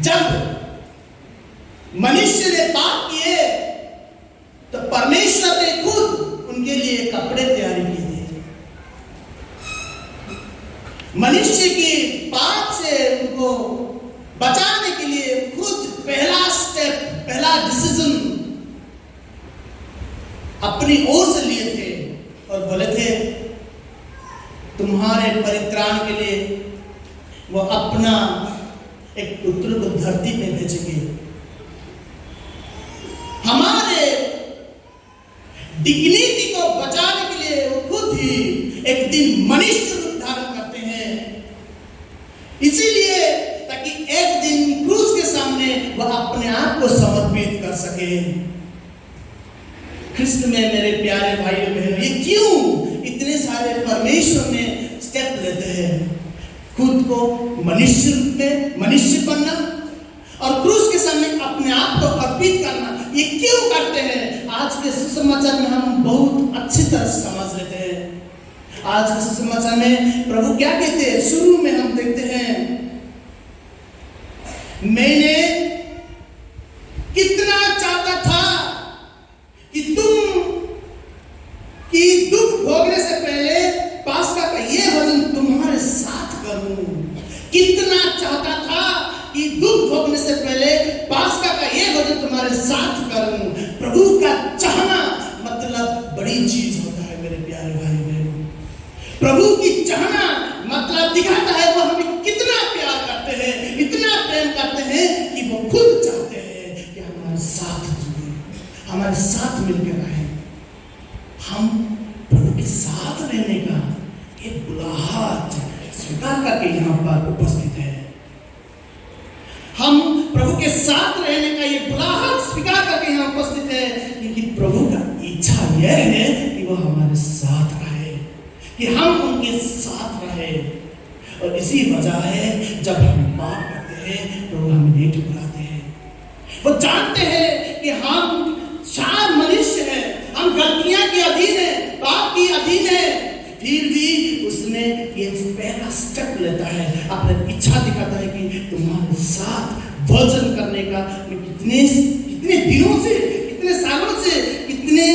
जब मनुष्य ने पाप किए तो परमेश्वर ने खुद उनके लिए कपड़े तैयार किए थे। मनुष्य के पाप से उनको बचाने के लिए खुद पहला स्टेप, पहला डिसीजन अपनी ओर से लिए थे और बोले थे तुम्हारे परित्राण के लिए वो अपना एक पुत्र को धरती पे भेजेंगे। हमारे डिग्निटी को बचाने के लिए वो खुद ही एक दिन मनुष्य रूप धारण करते हैं, इसीलिए ताकि एक दिन क्रूस के सामने वह अपने आप को समर्पित कर सके। ख्रिस्त में मेरे प्यारे भाई बहन, ये क्यों इतने सारे परमेश्वर में स्टेप लेते हैं? खुद को मनुष्य रूप में मनुष्य बनना और क्रूस के सामने अपने आप को अर्पित करना, ये क्यों करते हैं? आज के सुसमाचार में हम बहुत अच्छी तरह से समझ लेते हैं। आज के सुसमाचार में प्रभु क्या कहते हैं? शुरू में हम देखते हैं, मैंने कितना चाहता था कि तुम की दुख भोगने से पहले पास्का का ये भोजन तुम्हारे साथ करूं। कितना चाहता था कि दुख भोगने से पहले पास्का का ये भोजन तुम्हारे साथ करूं। प्रभु का चाहना मतलब बड़ी चीज होता है मेरे प्यारे भाई बहनों। प्रभु की चाहना मतलब दिखाता है वो हमें कितना प्यार करते हैं, इतना प्रेम करते हैं कि वो खुद चाहते हैं कि हमारे साथ जिए, हमारे साथ मिलकर रहें। हम प्रभु के साथ रहने का एक बुलाहट स्वीकार करके यहाँ पर उपस्थित है। हम प्रभु के साथ रहने का ये बुलाहट स्वीकार करके यहाँ उपस्थित है, क्योंकि प्रभु का इच्छा यह है कि वो हमारे साथ रहे, कि हम उनके साथ रहे। और इसी वजह है जब हम पाप करते हैं तो हम नहीं ठुकराते हैं। वो जानते हैं कि हम शायद मनुष्य हैं, हम गलतियां के अधीन हैं, पाप की अधीन है, फिर भी उसने ये पहला स्टेप लेता है, अपनी इच्छा दिखाता है कि तुम्हारे साथ भोजन करने का मैं कितने दिनों से, कितने सालों से, कितने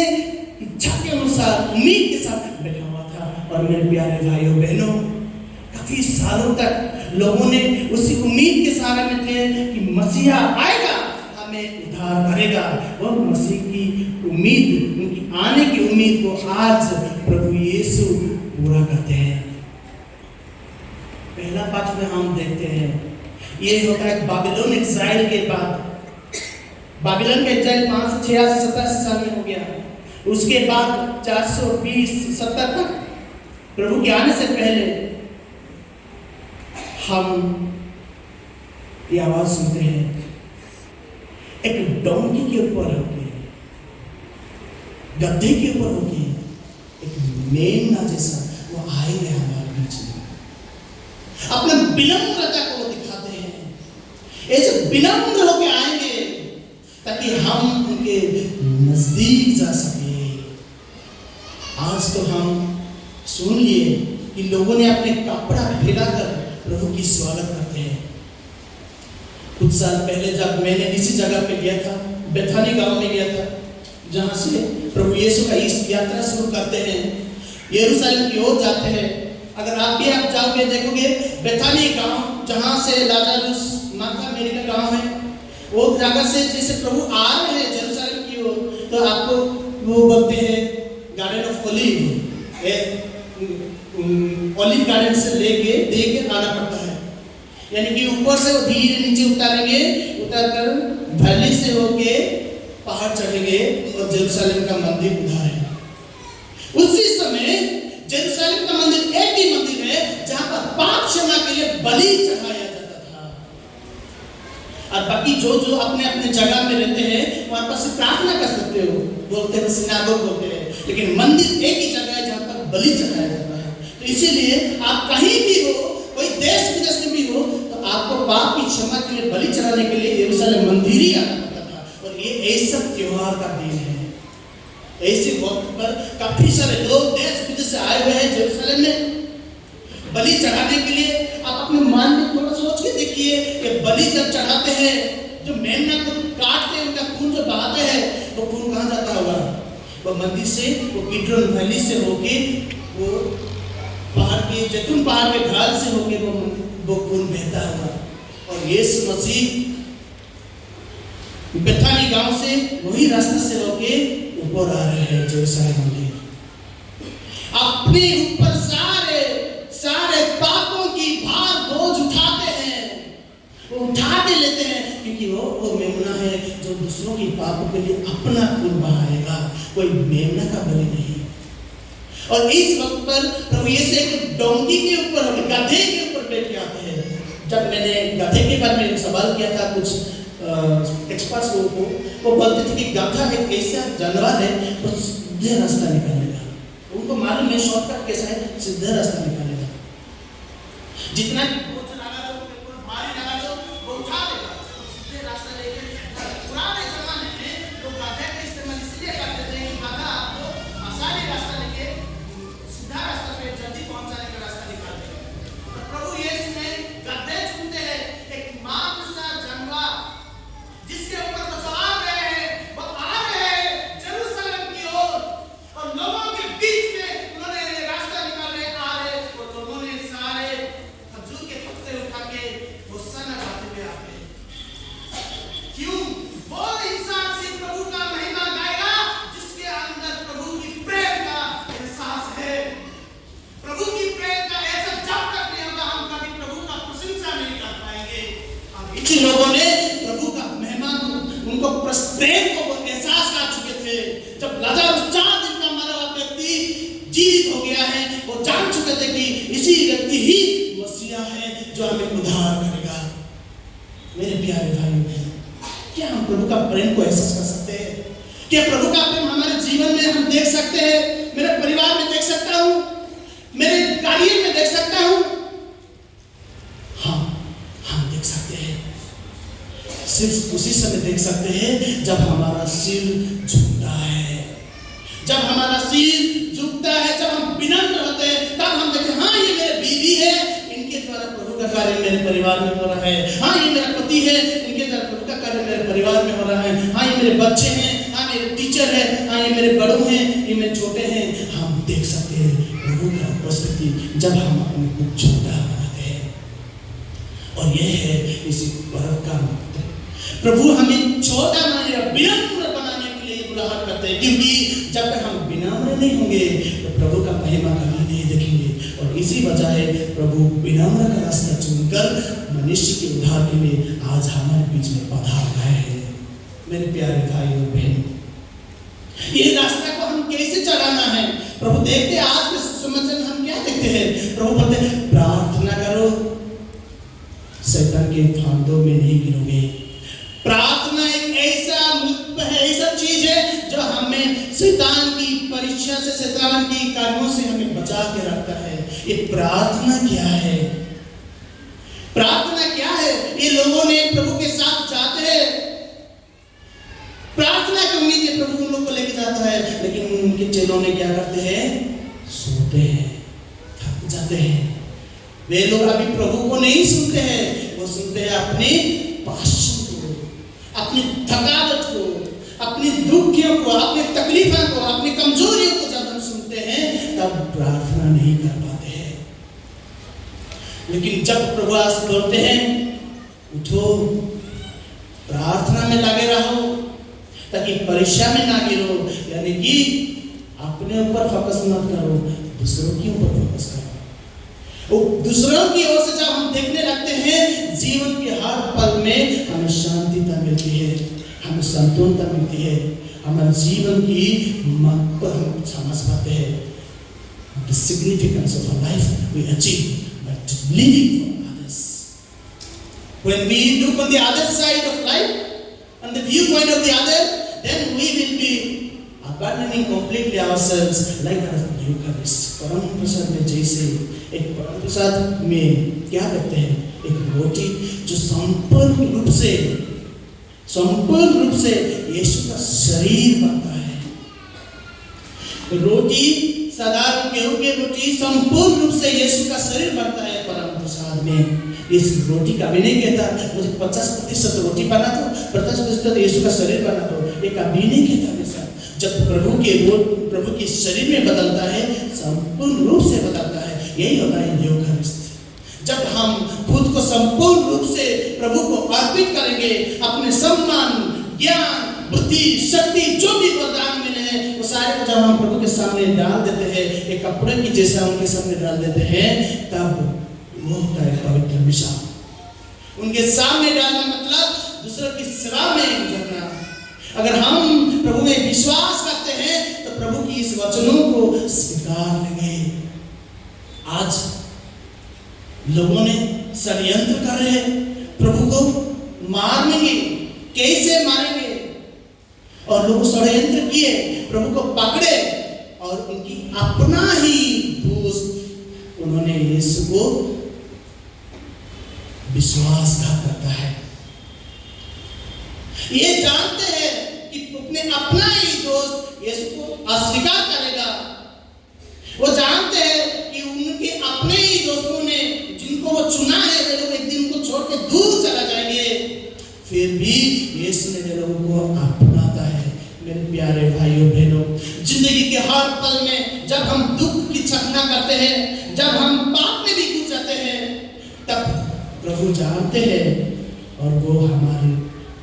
इच्छा के अनुसार उम्मीद के साथ बैठा हुआ था। और मेरे प्यारे भाइयों बहनों, काफी सालों तक लोगों ने उसी उम्मीद के सहारे में थे कि मसीहा आएगा, हमें उद्धार करेगा। और मसीह की उम्मीद, उनकी आने की उम्मीद को आज प्रभु यीशु पूरा करते हैं। पहला पाठ में हम देखते हैं, ये होता है बाबिलोन एक्साइल के बाद। बाबिलोन का एक्साइल 586 साल में हो गया। उसके बाद 420-70 तक प्रभु के आने से पहले हम ये आवाज सुनते हैं, एक डोंकी के ऊपर होके, गद्दे के ऊपर होके एक मेमना जैसा वो आएंगे हमारे बीच में। अपने विनम्रता को दिखाते हैं, ऐसे विनम्र होके आएंगे ताकि हम उनके नजदीक जा सके। आज तो हम सुन लिए कि लोगों ने अपने कपड़ा फैलाकर प्रभु की स्वागत करते हैं। कुछ साल पहले जब मैंने इसी जगह पे गया था, बेथानी गांव में गया था, जहां से प्रभु यीशु का इस यात्रा शुरू करते हैं, यरूशलेम की ओर जाते हैं। अगर आप जाओगे देखोगे बेथानी गांव, जहां से लाजरुस मार्था मेरी का गांव है, वो जगह से जैसे प्रभु आ रहे हैं यरूशलेम की ओर, तो आपको वो बोलते हैं garden of olive, olive garden से लेके देके आना पड़ता है। यानी कि ऊपर से वो धीरे नीचे उतारेंगे, उतारकर वैली से होके पहाड़ चढ़ेंगे और यरूशलेम का मंदिर उधर है। उसी समय यरूशलेम का मंदिर एक ही मंदिर है जहां पर पाप क्षमा के लिए बलि चढ़ाया जाता था। और बाकी जो अपने अपने जगह में रहते हैं वहां पर से प्रार्थना कर सकते हो, बोलते हैं सिनागोग बोलते हैं, लेकिन मंदिर एक ही जगह है जहां पर बलि चढ़ाया जाता है। तो इसीलिए आप कहीं भी हो, कोई देश विदेश में भी हो, तो आपको पाप की क्षमा के लिए बलि चढ़ाने के लिए यरूशलेम मंदिर ही आना पड़ता था। और ये ऐसा त्योहार का दिन है। ऐसे वक्त पर काफी सारे लोग देश विदेश से आए हुए हैं यरूशलेम में बलि चढ़ाने के लिए। आप अपने मन में थोड़ा सोच के देखिए ये बलि जब चढ़ाते हैं, जो मेमना को काटते हैं, उनका खून जो बहाते हैं, वो खून कहाँ जाता होगा? वो मंदिर से, वो किड्रोन वैली से होके, वो पहाड़ के, जैतून पहाड़ के ढाल से होके वो खून बहता होगा। और यीशु मसीह बेथानी गांव से वही रास्ते से होके ऊपर आ रहे हैं यरूशलेम के। अपने ऊपर सारे सारे पापों की भार बोझ उठाते हैं, वो उठा के लेते हैं, क्योंकि वो मेमना है जो दूसरों की पापों के लिए अपना खून बहाएगा, कोई मेमना का बलि नहीं। और इस वक्त पर प्रभु यीशु एक डोंकी के ऊपर, गधे के ऊपर बैठ के आते हैं। जब मैंने गधे के बारे में सवाल किया था कुछ एक्सपर्ट्स लोगों को, वो बोलते थे कि गधा एक ऐसा जानवर है वो सीधे रास्ता निकालेगा। उनको मालूम है शॉर्टकट कैसा है, सीधे रास्ता निकालेगा। जितना भारी लगा दो वो उठा देगा, सीधे रास्ता लेके। पुराने जमाने में लोग गधे का इस्तेमाल इसलिए करते थे कि गधा आपको आसानी रास्ता लेके सीधा रास्ता पे जल्दी पहुंचाने का रास्ता निकाल देगा। प्रभु यीशु ने गधे चुनते हैं, एक मांसा जानवर जिसके ऊपर वो सवार रहे हैं, वो आ रहे हैं यरूशलेम की ओर, और लोगों के बीच में उन्होंने रास्ता निकाले आ रहे, और लोगों ने सारे खजूर के पत्ते उठा के होशाना गाते हुए आते हैं। क्यों? वो इंसान सिर्फ प्रभु का महिमा गाएगा जिसके अंदर प्रभु की प्रेम का एहसास है। प्रभु की प्रेम का एहसास जब तक नहीं होगा, हम कभी प्रभु का प्रशंसा नहीं कर पाएंगे। अब इसी लोगों ने प्रभु का महिमा, उनको प्रेम को एहसास कर चुके थे। जब लाजर 4 दिन का मरा हुआ व्यक्ति जीवित हो गया है, वो जान चुके थे कि इसी व्यक्ति ही मसीहा है जो हमें उद्धार करेगा। मेरे प्यारे भाइयों बहनों, क्या हम प्रभु का प्रेम को एहसास कर सकते हैं? क्या प्रभु का प्रेम हमारे जीवन में हम देख सकते हैं? मेरे परिवार में देख सकता हूँ, मेरे कार्य में देख सकता हूँ। हाँ, हम देख सकते हैं। सिर्फ उसी समय देख सकते हैं जब हमारा सिर झुकता है, जब हमारा सिर झुकता है, जब हम विनम्र होते हैं, तब हम देखते हैं हाँ ये मेरे बीवी है, इनके द्वारा प्रभु का कार्य मेरे परिवार में हो रहा है। हाँ ये मेरा पति है, इनके द्वारा प्रभु का कार्य मेरे परिवार में हो रहा है। हाँ ये मेरे बच्चे हैं, हाँ मेरे टीचर है, हाँ ये मेरे बड़ों हैं, ये मेरे छोटे हैं। हम देख सकते हैं प्रभु का उपस्थिति जब हम अपने को छोटा बनाते हैं। और यह है इसी पर्व का महत्व। प्रभु हमें छोटा बनाने, विनम्र बनाने के लिए बुलाहट करते हैं, क्योंकि जब तक हम विनम्र नहीं होंगे तो प्रभु का महिमा कभी नहीं देखेंगे। और इसी वजह है प्रभु विनम्र का रास्ता चुनकर मनुष्य के उद्धार के लिए आज हमारे बीच में पधार गए हैं। मेरे प्यारे भाई और बहन, ये रास्ता को हम कैसे चलाना है? प्रभु देखते हैं आज के सुसमाचार में हम क्या देखते हैं? प्रभु बोलते हैं प्रार्थना करो, शैतान के फांदों में नहीं गिरोगे। प्रार्थना एक ऐसा चीज है जो हमें शैतान की परीक्षा से, शैतान की कार्यों से हमें बचा के रखता है। ये प्रार्थना क्या है? प्रार्थना क्या है? ये लोगों ने प्रभु के साथ जाते हैं, प्रार्थना की उम्मीद में प्रभु उन लोग को लेके जाता है, लेकिन उनके चेलों ने क्या करते हैं? सोते हैं, थक जाते हैं। वे लोग अभी प्रभु को नहीं सुनते हैं, वो सुनते हैं अपने पाशन को, अपनी थकावट को, अपनी दुखियों को, अपनी तकलीफों को, अपनी कमजोरियों को जब हम सुनते हैं तब प्रार्थना नहीं कर पाते हैं। लेकिन जब प्रभु आज बोलते हैं उठो, प्रार्थना में लगे रहो ताकि परीक्षा में ना गिरो, यानी कि अपने ऊपर फोकस मत करो, दूसरों के ऊपर फोकस करो। दूसरों की ओर से जब हम देखने लगते हैं, जीवन के हर पल में हमें शांतिता मिलती है, हमें संतुलता मिलती है, हमारे जीवन की महत्व हम समझ पाते हैं। The significance of our life we achieve by living for others. When we look on the other side of life, on the viewpoint of the other, then we will be abandoning completely ourselves like the Eucharist. परम प्रसाद में जैसे एक परम प्रसाद में क्या कहते हैं? एक रोटी जो संपूर्ण रूप से यीशु का शरीर बनता है। रोटी साधारण गेहूं की रोटी संपूर्ण रूप से यीशु का शरीर बनता है परम प्रसाद में। इस रोटी का भी नहीं कहता मुझे 50% रोटी बना दो, 50% यीशु का शरीर बना दो, ये कभी नहीं कहता वैसा। जब प्रभु के शरीर में बदलता है, संपूर्ण रूप से बदलता है। यही होता है यूकारिस्ट। जब हम खुद को संपूर्ण रूप से प्रभु को अर्पित करेंगे, अपने सम्मान, ज्ञान, बुद्धि, शक्ति, जो भी वरदान मिले हैं, वो सारे को जब हम प्रभु के सामने डाल देते हैं, एक कपड़े की जैसा उनके सामने डाल देते हैं, तब वो होता है पवित्र मिशाल। उनके सामने डालना मतलब दूसरों की सेवा में गुजरना। अगर हम प्रभु में विश्वास करते हैं तो प्रभु की इस वचनों को स्वीकार लेंगे। आज लोगों ने षड्यंत्र कर रहे हैं, प्रभु को मारेंगे, कैसे मारेंगे, और लोग षड्यंत्र किए, प्रभु को पकड़े और उनकी अपना ही दोस्त उन्होंने यीशु को विश्वासघात करता है। ये जानते हैं कि अपना ही दोस्त यीशु को अस्वीकार करेगा। वो जानते हैं कि उनके अपने ही दोस्तों ने जिनको वो चुना है, वे लोग एक दिन उनको छोड़ के दूर चला जाएंगे। फिर भी यीशु ने वे लोगों को अपनाता है। मेरे प्यारे भाइयों बहनों, जिंदगी के हर पल में जब हम दुख की सामना करते हैं, जब हम पाप में भी घुस जाते हैं, तब प्रभु जानते हैं और वो हमारे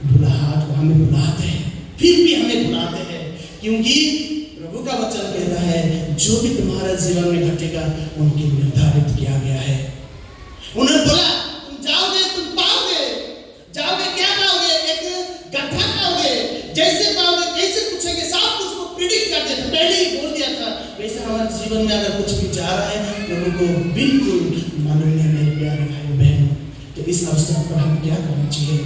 बुलाहट को हमें बुलाते हैं। फिर भी हमें बुलाते हैं, क्योंकि प्रभु का वचन कहता है जो भी तुम्हारे जीवन में घटेगा उनके निर्धारित किया गया है। उन्होंने बोला तुम जाओगे, तुम पाओगे। जाओगे, क्या पाओगे? एक गड्ढा पाओगे। जैसे पाओगे, कैसे पूछेंगे, सब कुछ को प्रिडिक्ट कर देते, पहले ही बोल दिया था। वैसे हमारे जीवन में अगर कुछ भी जा रहा है, लोगों को बिल्कुल मालूम नहीं। मेरे प्यारे भाई बहन, तो इस अवसर पर हम क्या करना चाहिए?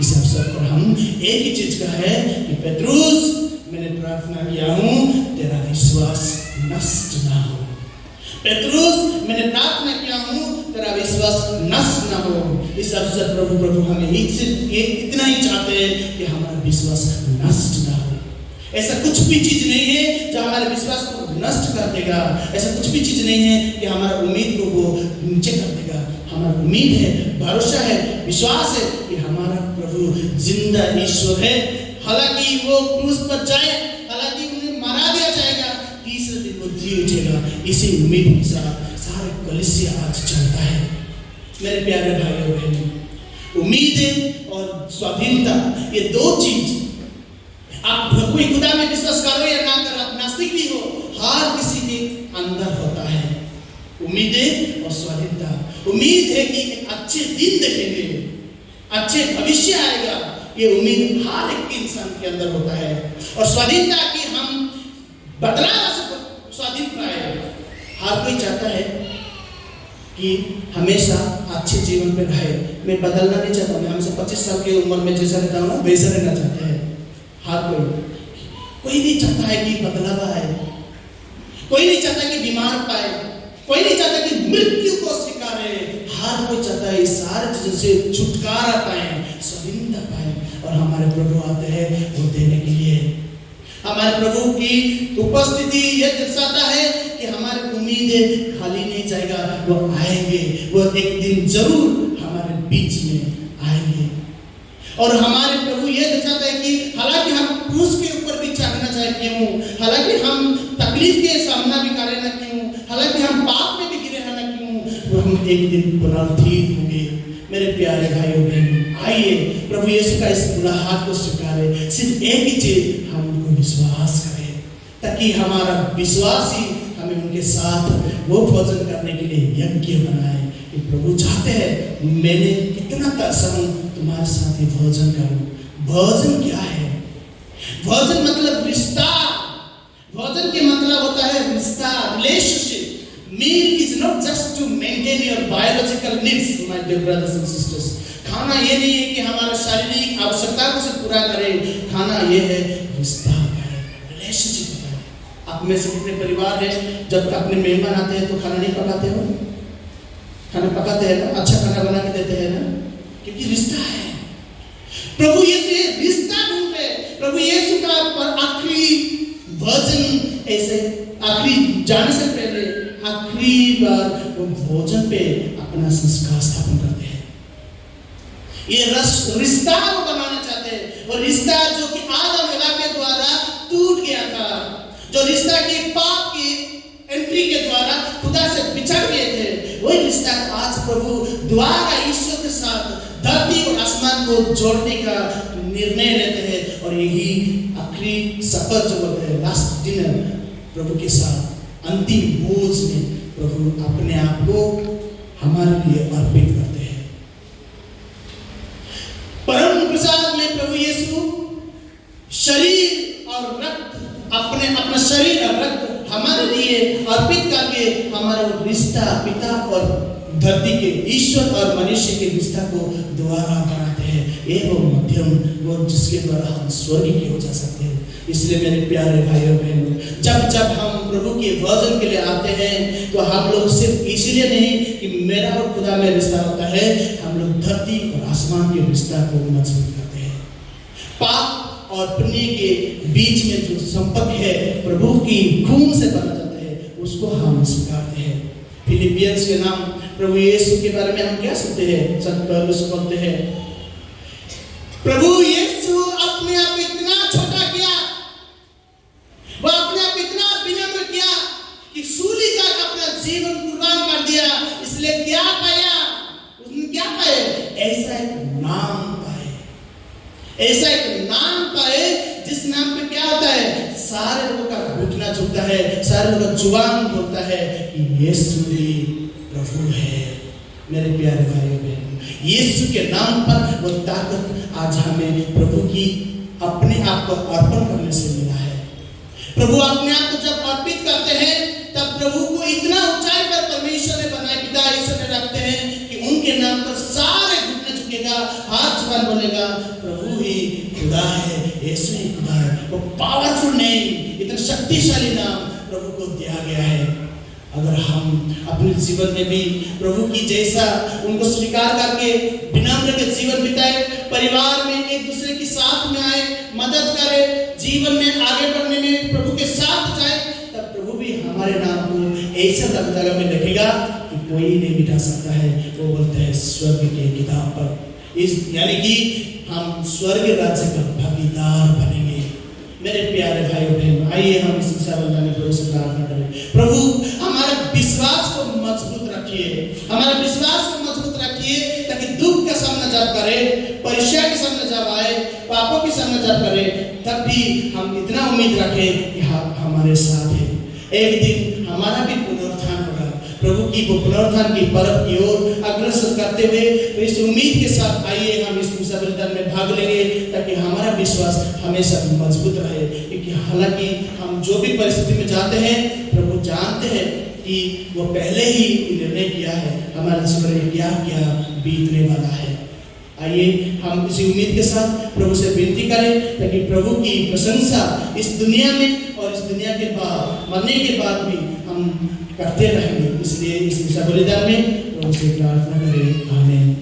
इस अवसर पर हम एक ही चीज का है कि पेट्रोस, मैंने प्रार्थना किया हूं तेरा विश्वास नष्ट ना हो। पेट्रोस, मैंने प्रार्थना किया हूं तेरा विश्वास नष्ट ना हो। इस अवसर प्रभु हमें इतना ही चाहते हैं कि हमारा विश्वास नष्ट ना हो। ऐसा कुछ भी चीज नहीं है जो हमारे विश्वास को नष्ट कर देगा। ऐसा कुछ भी चीज नहीं है कि हमारा उम्मीद को वो नीचे कर देगा। हमारा उम्मीद है, भरोसा है, विश्वास है कि हमारा प्रभु जिंदा ईश्वर है। हालांकि वो क्रूस पर जाए, हालांकि उन्हें मारा दिया जाएगा, तीसरे दिन वो जी उठेगा। इसी उम्मीद के साथ सारे कलीसिया आज चलता है। मेरे प्यारे भाइयों बहनों, उम्मीद और स्वाधीनता, ये दो चीज, आप कोई खुदा में विश्वास करो या ना करो, आप नास्तिक भी हो, हर किसी के अंदर होता है उम्मीदें और स्वाधीनता। उम्मीद है कि एक अच्छे दिन देखेंगे, अच्छे भविष्य आएगा, ये उम्मीद हर एक इंसान के अंदर होता है। और स्वाधीनता कि हम बदलाव से स्वाधीन पाए। हर कोई चाहता है कि हमेशा अच्छे जीवन पे रहे। मैं बदलना नहीं चाहता, मैं हमसे 25 साल की उम्र में जैसा रहता हूँ ना वैसा रहना चाहता है। हर कोई नहीं चाहता है कि बदलाव आए, कोई नहीं चाहता कि बीमार पाए, कोई नहीं चाहता कि मृत्यु को स्वीकारे। हर कोई चाहता है इस सारी चीजों से छुटकारा पाए, स्वाधीनता पाए। और हमारे प्रभु आते हैं वो देने के लिए। हमारे प्रभु की उपस्थिति यह दर्शाता है कि हमारी उम्मीदें खाली नहीं जाएगा, वो आएंगे, वो एक दिन जरूर हमारे बीच में आएंगे। और हमारे प्रभु यह दर्शाता है कि हालांकि हम क्रूस के ऊपर भी चढ़ना चाहे क्यों, हालांकि हम तकलीफ के सामना भी करें ना क्यों, हालांकि हम पाप में भी गिरे हैं ना क्यों, वो हम एक दिन पुनरुत्थित होंगे। मेरे प्यारे भाइयों बहनों, आइए प्रभु यीशु का इस बुलाहट को स्वीकारें। सिर्फ एक ही चीज, हम उनको विश्वास करें, ताकि हमारा विश्वास ही हमें उनके साथ वो भोजन करने के लिए यज्ञ बनाए। कि प्रभु चाहते हैं मैंने कितना तरसा हूं तुम्हारे साथ ही भोजन करूं। भोजन क्या है? भोजन मतलब रिश्ता। भोजन के मतलब होता है रिश्ता, relationship. Meal is not just to maintain your biological needs, my dear brothers and sisters. खाना ये नहीं है कि हमारा शारीरिक आवश्यकता को सिर्फ पूरा करे। खाना ये है रिश्ता है, रिलेशनशिप है। आप में से कितने परिवार है जब अपने मेहमान आते हैं तो खाना नहीं पकाते हो? खाना पकाते हैं ना, अच्छा खाना बना के देते हैं ना, क्योंकि रिश्ता है। प्रभु यीशु रिश्ता ढूंढ रहे। प्रभु यीशु का आखिरी भोजन, ऐसे आखिरी जाने से पहले आखिरी आखिरी बार वो भोजन पे अपना संस्कार स्थापन करते हैं। ये रिश्ता वो बनाना चाहते हैं, और रिश्ता जो कि आदम हवा के द्वारा टूट गया था, जो रिश्ता की पाप की एंट्री के द्वारा खुदा से बिछड़ गए थे, वही रिश्ता आज प्रभु द्वारा ईश्वर के साथ धरती और आसमान को जोड़ने का निर्णय लेते हैं। और यही आखिरी सफर जो होता है, लास्ट डिनर, प्रभु के साथ अंतिम भोज में प्रभु अपने आप को हमारे लिए अर्पित करते हैं। परम प्रसाद में प्रभु यीशु शरीर और रक्त, अपना शरीर और रक्त हमारे लिए अर्पित करके हमारा रिश्ता पिता और धरती के, ईश्वर और मनुष्य के रिश्ता को दोबारा बनाते हैं। ये वो मध्यम, वो जिसके द्वारा हम स्वर्ग की हो जा सकते हैं। इसलिए मेरे प्यारे भाइयों बहनों, जब हम प्रभु के भोजन के लिए आते हैं, तो हम लोग सिर्फ इसलिए नहीं कि मेरा और खुदा में रिश्ता होता है, हम लोग धरती और आसमान के रिश्ता को मजबूत करते हैं। पाप और पुण्य के बीच में जो संपर्क है प्रभु की खून से बना जाता है, उसको हम स्वीकारते हैं। फिलिपियंस के नाम प्रभु यीशु के बारे में हम क्या सुनते हैं? संत पौलुस बोलते हैं, प्रभु यीशु अपने आप इतना छोटा किया, वह अपने आप इतना विनम्र किया कि सूली तक अपना जीवन कुर्बान कर दिया। इसलिए क्या पाया उसने? क्या पाए? ऐसा एक नाम पाए, ऐसा एक नाम पाए जिस नाम पे क्या होता है, सारे लोगों का घुटना झुकता है, सारे लोगों का जुबान बोलता है कि यीशु ही प्रभु है। मेरे प्यारे भाइयों बहनों, यीशु के नाम पर वो ताकत आज हमें प्रभु की अपने आप को अर्पण करने से मिला है। प्रभु अपने आप को जब अर्पित करते हैं, तब प्रभु को इतना ऊंचाई पर परमेश्वर ने बनाए, पिता ईश्वर ने रखते हैं कि उनके नाम पर सारे घुटने झुकेगा, हर जुबान बोलेगा प्रभु ही खुदा है, यीशु ही खुदा है। वो पावरफुल नेम, इतना शक्तिशाली नाम प्रभु को दिया गया है। अगर हम अपने जीवन में भी प्रभु की जैसा उनको स्वीकार करके विनम्र के जीवन बिताए, परिवार में एक दूसरे के साथ में आए, मदद करे, जीवन में आगे बढ़ने में प्रभु के साथ जाए, तब प्रभु भी हमारे नाम को ऐसा जगह में लिखेगा कि कोई नहीं मिटा सकता है। वो बोलते हैं स्वर्ग के किताब पर, इस यानी कि हम स्वर्ग राज्य का भागीदार बनेंगे। मेरे प्यारे भाई बहन, आइए हम इस में प्रभु से प्रार्थना करें। प्रभु हमारे विश्वास को मजबूत रखिए, हमारे विश्वास को मजबूत रखिए, ताकि दुख का सामना जब करे, परीक्षा के सामने जब आए, पापों के सामने जब करे, तब भी हम इतना उम्मीद रखें कि हमारे साथ है। एक दिन हमारा भी पुनरुत्थान होगा। प्रभु की वो पुनरुत्थान की पर्व की ओर अग्रसर करते हुए तो इस उम्मीद के साथ आइए हम इस बलिदान में भाग लेंगे, ताकि हमारा विश्वास हमेशा मजबूत रहे। क्योंकि हालांकि हम जो भी परिस्थिति में जाते हैं, प्रभु जानते हैं कि वो पहले ही निर्णय किया है हमारे जीवन में क्या क्या बीतने वाला है। आइए हम इसी उम्मीद के साथ प्रभु से विनती करें, ताकि प्रभु की प्रशंसा इस दुनिया में और इस दुनिया के बाद, मरने के बाद भी हम करते रहेंगे। इसलिए इस बलिदान में प्रभु से प्रार्थना करें। आमीन।